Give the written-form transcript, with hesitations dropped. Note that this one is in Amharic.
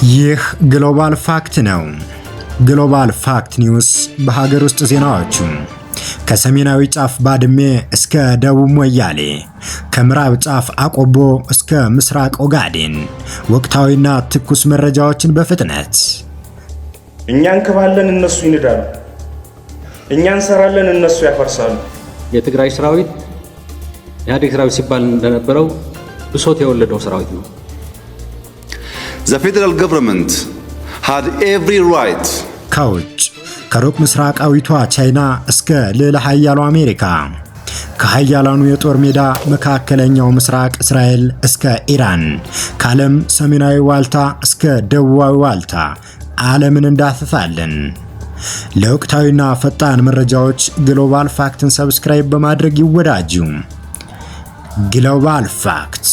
ይህ ግሎባል ፋክት ነው። ግሎባል ፋክት ኒውስ በሀገር ውስጥ ዜናዎቹ ከሰሜናዊ ጫፍ ባድሜ እስከ ደቡብ ሞያሌ፣ ከምዕራብ ጫፍ አቆቦ እስከ ምስራቅ ኦጋዴን ወቅታዊና ትኩስ መረጃዎችን በፍጥነት እኛ እንከባለን እነሱ ይንዳሉ፣ እኛ እንሰራለን እነሱ ያፈርሳሉ። የትግራይ ሰራዊት ኢህአዴግ ሰራዊት ሲባል እንደነበረው ብሶት የወለደው ሰራዊት ነው። The federal government had every right. ከውጭ ከሩቅ ምስራቃዊቷ ቻይና እስከ ልዕለ ኃያሉ አሜሪካ፣ ከኃያላኑ የጦር ሜዳ መካከለኛው ምስራቅ እስራኤል እስከ ኢራን፣ ከዓለም ሰሜናዊ ዋልታ እስከ ደቡባዊ ዋልታ ዓለምን እንዳስሳለን። ለወቅታዊና ፈጣን መረጃዎች ግሎባል ፋክትን ሰብስክራይብ በማድረግ ይወዳጁ። ግሎባል ፋክት